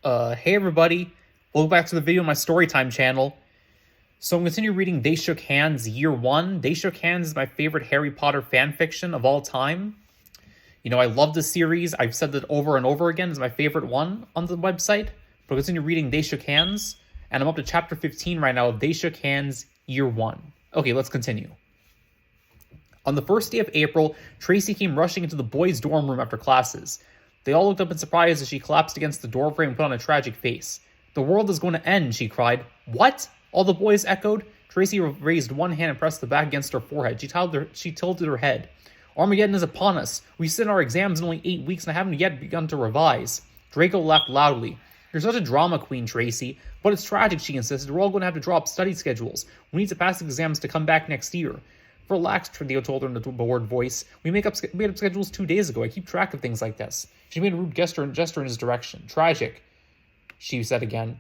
Hey everybody, welcome back to the video on my Storytime channel. So I'm continuing reading They Shook Hands Year 1. They Shook Hands is my favorite Harry Potter fanfiction of all time. You know, I love this series. I've said that over and over again. It's my favorite one on the website. But I'll continue reading They Shook Hands, and I'm up to chapter 15 right now of They Shook Hands Year 1. Okay, let's continue. On the first day of April, Tracy came rushing into the boys' dorm room after classes. They all looked up in surprise as she collapsed against the doorframe and put on a tragic face. "The world is going to end," she cried. "What?" all the boys echoed. Tracy raised one hand and pressed the back against her forehead. She tilted her head. "Armageddon is upon us. We sit in our exams in only 8 weeks and I haven't yet begun to revise." Draco laughed loudly. "You're such a drama queen, Tracy. But it's tragic," she insisted. "We're all going to have to drop study schedules. We need to pass exams to come back next year." "Relax," Theo told her in a bored voice. We made up schedules 2 days ago. I keep track of things like this." She made a rude gesture in his direction. "Tragic," she said again.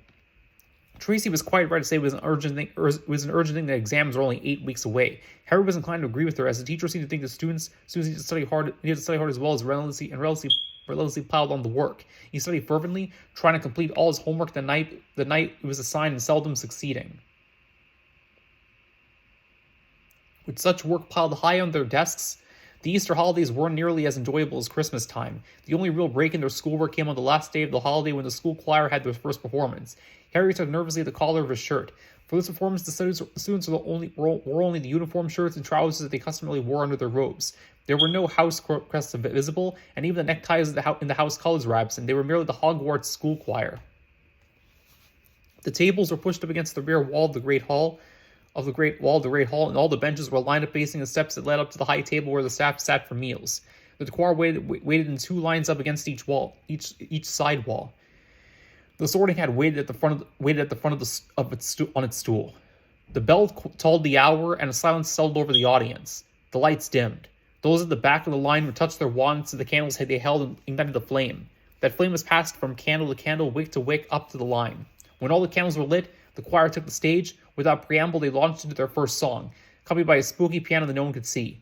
Tracy was quite right to say it was an urgent thing that exams were only 8 weeks away. Harry was inclined to agree with her, as the teacher seemed to think the students needed to study hard as well as relentlessly piled on the work. He studied fervently, trying to complete all his homework the night it was assigned and seldom succeeding. With such work piled high on their desks, the Easter holidays weren't nearly as enjoyable as Christmas time. The only real break in their schoolwork came on the last day of the holiday when the school choir had their first performance. Harry tugged nervously at the collar of his shirt. For this performance, the students wore only the uniform shirts and trousers that they customarily wore under their robes. There were no house crests visible, and even the neckties in the house colors were absent. They were merely the Hogwarts school choir. The tables were pushed up against the rear wall of the great hall, and all the benches were lined up facing the steps that led up to the high table where the staff sat for meals. The choir waited in 2 lines up against each side wall. The Sorting Hat waited at the front on its stool. The bell tolled the hour, and a silence settled over the audience. The lights dimmed. Those at the back of the line would touch their wands to the candles they held and ignited the flame. That flame was passed from candle to candle, wick to wick, up to the line. When all the candles were lit, the choir took the stage. Without preamble, they launched into their first song, accompanied by a spooky piano that no one could see.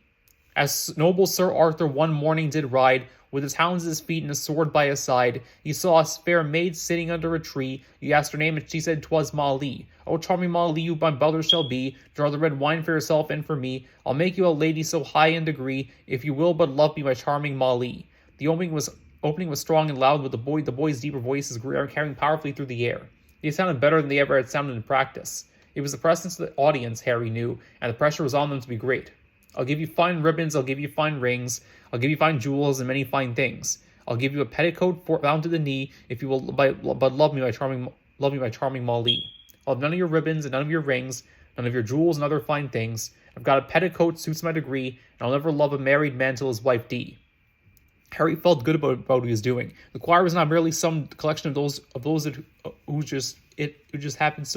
As noble Sir Arthur one morning did ride, with his hounds at his feet and a sword by his side, he saw a fair maid sitting under a tree. He asked her name, and she said 'twas Molly. "O charming Molly, you my brother shall be. Draw the red wine for yourself and for me. I'll make you a lady so high in degree, if you will but love me, my charming Molly." The opening was strong and loud, with the boys' deeper voices carrying powerfully through the air. They sounded better than they ever had sounded in practice. It was the presence of the audience, Harry knew, and the pressure was on them to be great. "I'll give you fine ribbons, I'll give you fine rings, I'll give you fine jewels and many fine things. I'll give you a petticoat down to the knee, if you will but love me, my charming Molly. I'll have none of your ribbons and none of your rings, none of your jewels and other fine things. I've got a petticoat, suits my degree, and I'll never love a married man till his wife D." Harry felt good about what he was doing. The choir was not merely some collection of those who just happened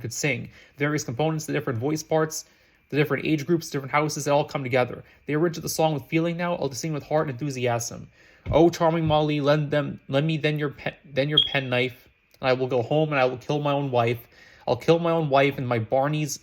could sing. Various components, the different voice parts, the different age groups, different houses, they all come together. They were into the song with feeling now, all to sing with heart and enthusiasm. "Oh, charming Molly, lend me then your penknife, and I will go home and I will kill my own wife. I'll kill my own wife and my bairnies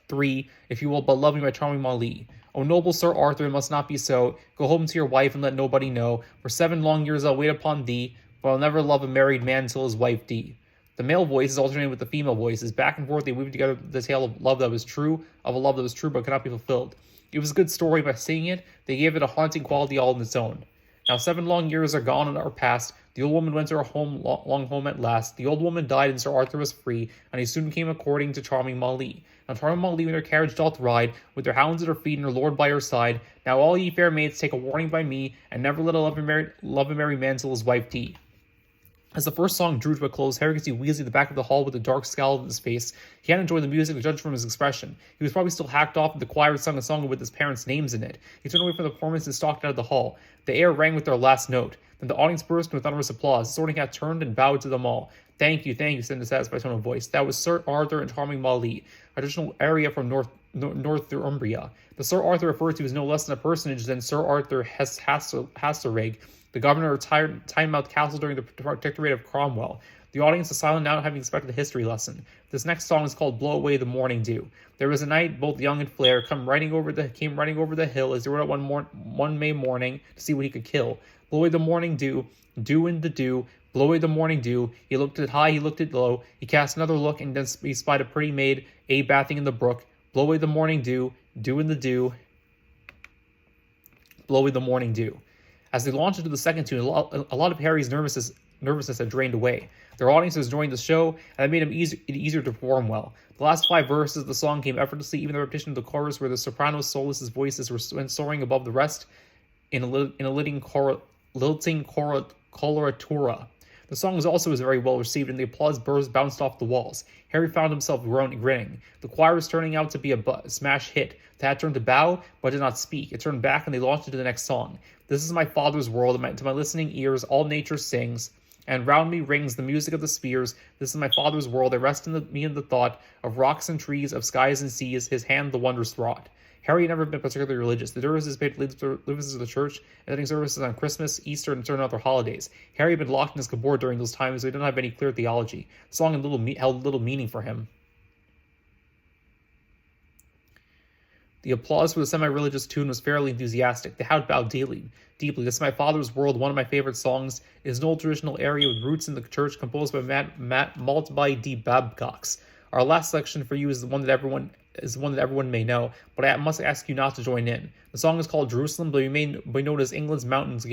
3, if you will but love me, my charming Molly. Oh, noble Sir Arthur, it must not be so. Go home to your wife and let nobody know. For 7 long years I'll wait upon thee, but I'll never love a married man till his wife D." The male voices alternated with the female voices. Back and forth they weaved together the tale of a love that was true but could not be fulfilled. It was a good story. By singing it, they gave it a haunting quality all on its own. Now 7 long years are gone and are past. The old woman went to her long home at last. The old woman died, and Sir Arthur was free, and he soon came according to charming Molly. Now charming Molly in her carriage doth ride, with her hounds at her feet and her lord by her side. Now all ye fair maids take a warning by me, and never let a love a merry man till his wife D. As the first song drew to a close, Harry could see Weasley at the back of the hall with a dark scowl on his face. He hadn't enjoyed the music, to judge from his expression. He was probably still hacked off, and the choir had sung a song with his parents' names in it. He turned away from the performance and stalked out of the hall. The air rang with their last note. Then the audience burst into thunderous applause. The Sorting Hat turned and bowed to them all. Thank you, said in a satisfied tone of voice. That was Sir Arthur and charming Molly, a traditional area from Northumbria. The Sir Arthur referred to is no less than a personage than Sir Arthur Hasselrig, the governor of Tynemouth Castle during the protectorate of Cromwell. The audience is silent now, having expected a history lesson. This next song is called "Blow Away the Morning Dew." There was a knight, both young and fair, came riding over the hill as he rode out one May morning to see what he could kill. Blow away the morning dew, dew in the dew, blow away the morning dew. He looked at high, he looked at low. He cast another look, and then he spied a pretty maid, bathing in the brook. Blow away the morning dew, dew in the dew, blow away the morning dew. As they launched into the second tune, a lot of Harry's nervousness had drained away. Their audience was enjoying the show, and that made him easier to perform well. The last 5 verses of the song came effortlessly, even the repetition of the chorus where the soprano's soloist's voices were soaring above the rest in a lilting coloratura. The song was very well received, and the applause bursts bounced off the walls. Harry found himself grinning. The choir was turning out to be a smash hit. The hat turned to bow, but did not speak. It turned back, and they launched into the next song. This is my father's world, and to my listening ears all nature sings, and round me rings the music of the spheres. This is my father's world. I rest me in the thought of rocks and trees, of skies and seas, his hand the wonders wrought. Harry had never been particularly religious. The Dursleys paid visits to the church, attending services on Christmas, Easter, and certain other holidays. Harry had been locked in his cupboard during those times, so he didn't have any clear theology. The song held little meaning for him. The applause for the semi-religious tune was fairly enthusiastic. The hound bowed deeply. This is my father's world, one of my favorite songs. It is an old traditional area with roots in the church, composed by Maltby D. Babcox. Our last selection for you is one that everyone may know, but I must ask you not to join in. The song is called Jerusalem, but we may know it as England's mountains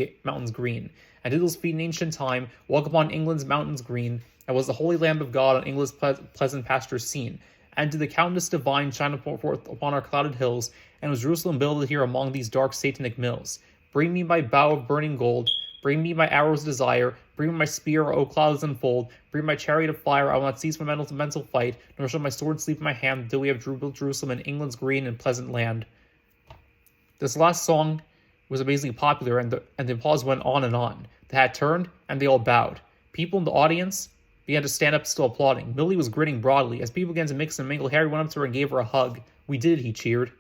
green. And to those feet in ancient time, walk upon England's mountains green, and was the holy Lamb of God on England's pleasant pastures seen. And did the countless divine shine forth upon our clouded hills, and was Jerusalem builded here among these dark satanic mills. Bring me my bow of burning gold, bring me my arrow's desire, bring me my spear, O clouds unfold, bring my chariot of fire, I will not cease my mental fight, nor shall my sword sleep in my hand, until we have built Jerusalem in England's green and pleasant land. This last song was amazingly popular, and the applause went on and on. The hat turned, and they all bowed. People in the audience began to stand up, still applauding. Millie was grinning broadly. As people began to mix and mingle, Harry went up to her and gave her a hug. We did it, he cheered.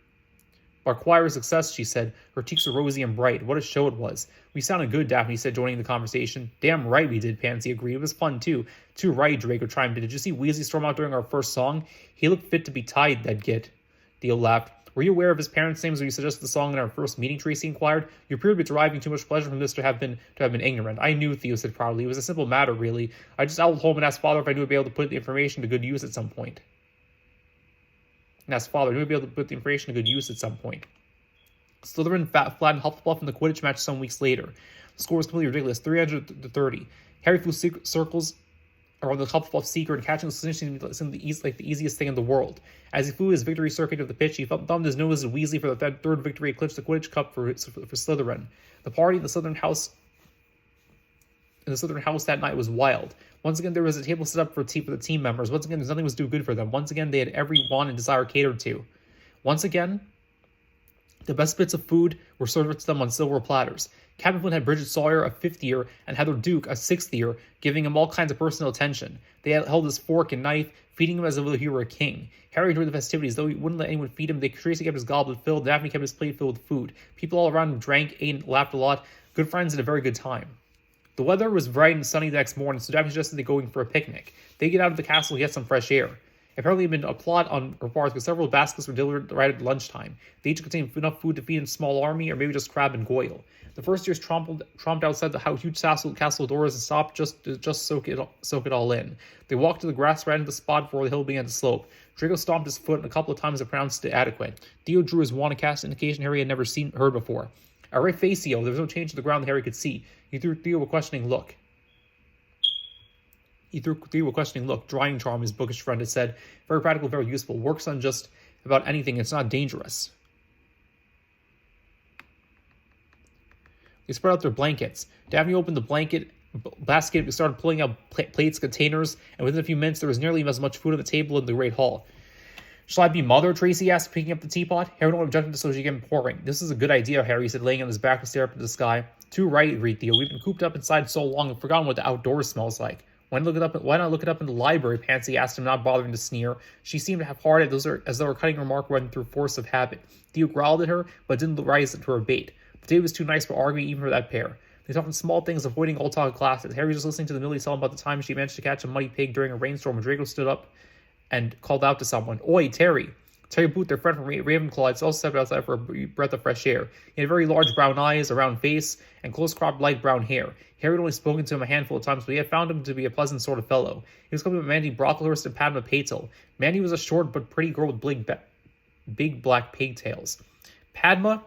Our choir success, she said. Her cheeks were rosy and bright. What a show it was. We sounded good, Daphne said, joining the conversation. Damn right we did, Pansy agreed. It was fun, too. Too right, Draco chimed in. Did you see Weasley storm out during our first song? He looked fit to be tied, that git. Theo laughed. Were you aware of his parents' names when you suggested the song in our first meeting, Tracy inquired. You appear to be deriving too much pleasure from this to have been ignorant. I knew, Theo said proudly. It was a simple matter, really. I just owled home and asked Father if I knew I'd be able to put the information to good use at some point. Slytherin flattened Hufflepuff in the Quidditch match some weeks later. The score was completely ridiculous, 300-30. Harry flew circles around the Hufflepuff seeker, and catching seemed the easiest thing in the world. As he flew his victory circuit of the pitch, he thumbed his nose at Weasley for the third victory, eclipsed the Quidditch Cup for Slytherin. The party in the Slytherin house that night was wild. Once again, there was a table set up for the team members. Once again, nothing was too good for them. Once again, they had every want and desire catered to. Once again, the best bits of food were served to them on silver platters. Captain Flint had Bridget Sawyer, a 5th year, and Heather Duke, a 6th year, giving him all kinds of personal attention. They held his fork and knife, feeding him as though he were a king. Harry enjoyed the festivities, though he wouldn't let anyone feed him. Tracy kept his goblet filled, Daphne kept his plate filled with food. People all around him drank, ate, and laughed a lot. Good friends had a very good time. The weather was bright and sunny the next morning, so Daphne suggested they going for a picnic. They get out of the castle to get some fresh air. Apparently, it had been a plot on her part, because several baskets were delivered right at lunchtime. They each contained enough food to feed a small army, or maybe just Crabbe and Goyle. The first years tromped outside the huge castle doors and stopped just to soak it all in. They walked to the grass right into the spot before the hill began to slope. Draco stomped his foot, and a couple of times it pronounced it adequate. Theo drew his wand and cast an indication Harry had never heard before. A right facio, there was no change to the ground that Harry could see. He threw Theo a questioning look. Drying charm, his bookish friend had said. Very practical, very useful. Works on just about anything. It's not dangerous. They spread out their blankets. Daphne opened the blanket basket and started pulling out plates, containers, and within a few minutes there was nearly as much food on the table in the great hall. Shall I be mother? Tracy asked, picking up the teapot. Harry no one objected to so she began pouring. This is a good idea, Harry said, laying on his back to stare up at the sky. Too right, agreed Theo. We've been cooped up inside so long and forgotten what the outdoors smells like. Why not look it up in the library? Pansy asked him, not bothering to sneer. She seemed half-hearted, as though her cutting remark went through force of habit. Theo growled at her, but didn't rise to her bait. The day was too nice for arguing, even for that pair. They talked in small things, avoiding all talk of classes. Harry was just listening to the Millie tell him about the time she managed to catch a muddy pig during a rainstorm when Draco stood up and called out to someone. Oi, Terry! Terry Booth, their friend from Ravenclaw, had also stepped outside for a breath of fresh air. He had very large brown eyes, a round face, and close-cropped light brown hair. Harry had only spoken to him a handful of times, but he had found him to be a pleasant sort of fellow. He was accompanied by Mandy Brocklehurst and Padma Patel. Mandy was a short but pretty girl with big black pigtails. Padma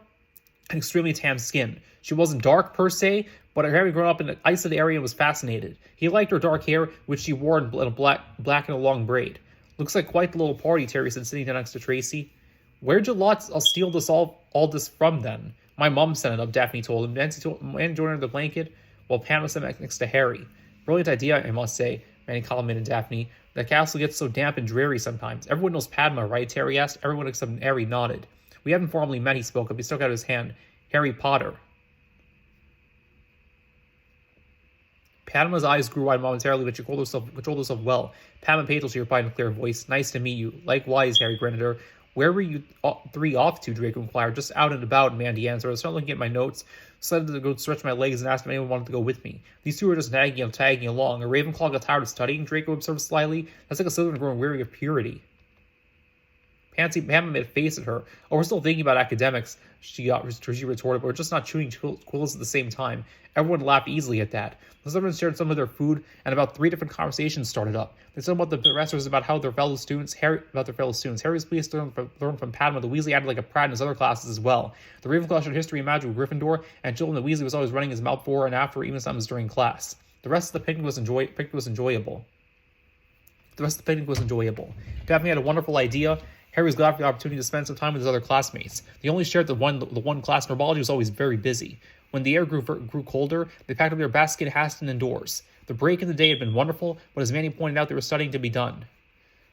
had extremely tan skin. She wasn't dark per se, but Harry grew up in an isolated area and was fascinated. He liked her dark hair, which she wore in a black and a long braid. Looks like quite the little party, Terry said, sitting down next to Tracy. Where'd you lot steal this all this from, then? My mom sent it up, Daphne told him. Nancy joined under the blanket, while Pam was sitting next to Harry. Brilliant idea, I must say, Manny complimented Daphne. The castle gets so damp and dreary sometimes. Everyone knows Padma, right? Terry asked. Everyone except Harry nodded. We haven't formally met, he spoke up. He stuck out his hand. Harry Potter. Padma's eyes grew wide momentarily, but she controlled herself well. Padma Patel, she replied in a clear voice. Nice to meet you. Likewise, Harry grinned at her. Where were you three off to? Draco inquired. Just out and about, Mandy answered. I was starting looking at my notes, decided to go stretch my legs and asked if anyone wanted to go with me. These two were just tagging along. A Ravenclaw got tired of studying, Draco observed slyly. That's like a Slytherin growing weary of purity. Padma made a face at her. Oh, we're still thinking about academics, she retorted, but we're just not chewing quills at the same time. Everyone laughed easily at that. The Slytherins shared some of their food, and about 3 different conversations started up. They said about the professors about their fellow students. Harry was pleased to learn from Padma. The Weasley acted like a prat in his other classes as well. The Ravenclaw showed history and magic with Gryffindor, and Chilton the Weasley was always running his mouth for and after, even sometimes during class. The rest of the picnic was enjoyable. Daphne had a wonderful idea. Harry was glad for the opportunity to spend some time with his other classmates. They only shared the one class. Herbology was always very busy. When the air grew colder, they packed up their basket and hastened indoors. The break in the day had been wonderful, but as Manny pointed out, there was studying to be done.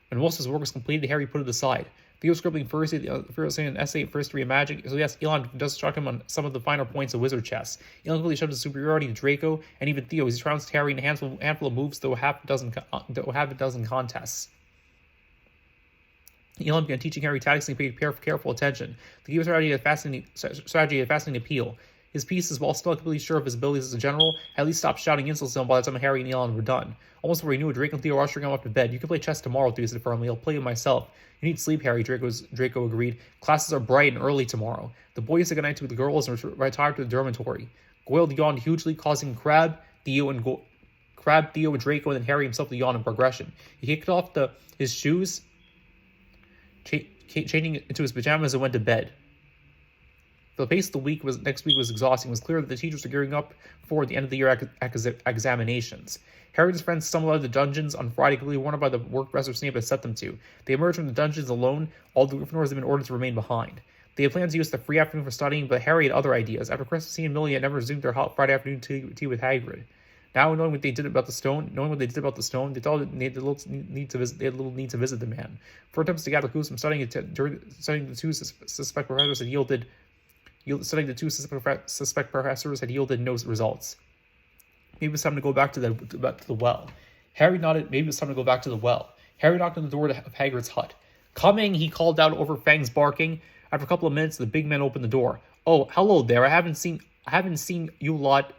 When most of his work was completed, Harry put it aside. Theo was scribbling an essay for history and magic, so yes, Elon does instruct him on some of the finer points of wizard chess. Elon quickly showed his superiority to Draco, and even Theo, as he trounced Harry in a handful of moves, though half a dozen contests. Elon began teaching Harry tactics and paid careful attention. The game strategy had a fascinating appeal. His pieces, while still completely sure of his abilities as a general, had at least stopped shouting insults to him by the time Harry and Elon were done. Almost before he knew it, Draco and Theo were ushering him up to bed. You can play chess tomorrow, Theo said firmly. I'll play it myself. You need sleep, Harry, Draco agreed. Classes are bright and early tomorrow. The boys said goodnight to the girls and retired to the dormitory. Goyle yawned hugely, causing Crabbe, Theo, and Draco, and then Harry himself to yawn in progression. He kicked off his shoes, changing into his pajamas, and went to bed. The pace of the next week was exhausting. It was clear that the teachers were gearing up for the end of the year examinations. Harry and his friends stumbled out of the dungeons on Friday, completely warned by the work Professor Snape had set them to. They emerged from the dungeons alone. All the Gryffindors had been ordered to remain behind. They had planned to use the free afternoon for studying, but Harry had other ideas. After Christmas, he and Millie had never resumed their hot Friday afternoon tea with Hagrid. Now, knowing what they did about the stone, they thought they had little need to visit the man. For attempts to gather clues from studying the two suspect professors had yielded no results. Maybe it's time to go back to the well. Harry nodded. Maybe it's time to go back to the well. Harry knocked on the door of Hagrid's hut. Coming, he called out over Fang's barking. After a couple of minutes, the big man opened the door. Oh, hello there. I haven't seen you lot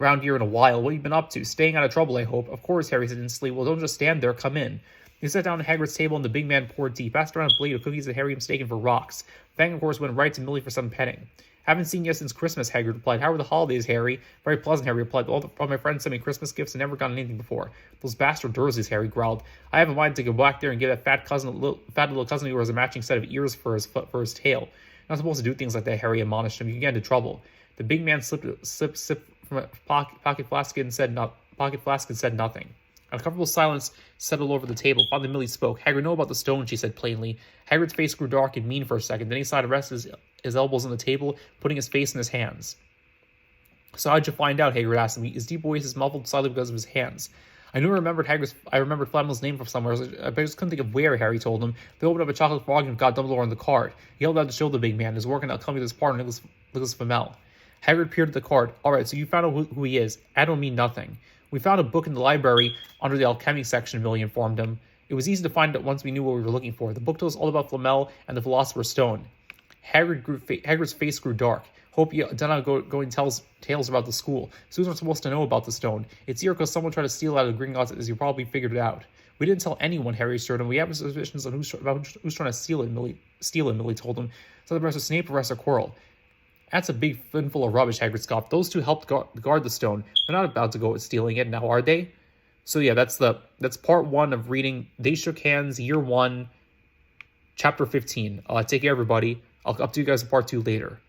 around here in a while. What have you been up to? Staying out of trouble, I hope. Of course, Harry said instantly. Well, don't just stand there. Come in. He sat down at Hagrid's table, and the big man poured tea, passed around a plate of cookies that Harry had mistaken for rocks. Fang, of course, went right to Millie for some petting. Haven't seen you since Christmas, Hagrid replied. How were the holidays, Harry? Very pleasant, Harry replied. All my friends sent me Christmas gifts and never gotten anything before. Those bastard Dursleys, Harry growled. I have a mind to go back there and give that fat little cousin of yours a matching set of ears for his tail. You're not supposed to do things like that, Harry admonished him. You can get into trouble. The big man sipped from a pocket flask and said nothing. A comfortable silence settled over the table. Finally, Millie spoke. Hagrid, know about the stone, she said plainly. Hagrid's face grew dark and mean for a second. Then he decided to rest his elbows on the table, putting his face in his hands. So how'd you find out? Hagrid asked him. His deep voice is muffled slightly because of his hands. I remembered Flamel's name from somewhere, but I just couldn't think of where, Harry told him. They opened up a chocolate frog and got Dumbledore on the card. He held out to show the big man. He was working out coming with his partner, Nicholas Flamel. Hagrid peered at the card. All right, so you found out who he is. I don't mean nothing. We found a book in the library under the alchemy section, Millie informed him. It was easy to find it once we knew what we were looking for. The book told us all about Flamel and the Philosopher's Stone. Hagrid's face grew dark. Hope you do not going tells tales about the school. Students aren't supposed to know about the stone. It's here because someone tried to steal it out of the Gringotts, as you probably figured it out. We didn't tell anyone, Harry assured him. We have suspicions on who's trying to steal it, Millie told him. So the Professor Snape, Professor Quirrell. That's a big finful of rubbish, Hagrid scoffed. Those two helped guard the stone. They're not about to go stealing it now, are they? So yeah, that's part 1 of reading They Shook Hands, Year 1, Chapter 15. Take care, everybody. I'll up to you guys in part 2 later.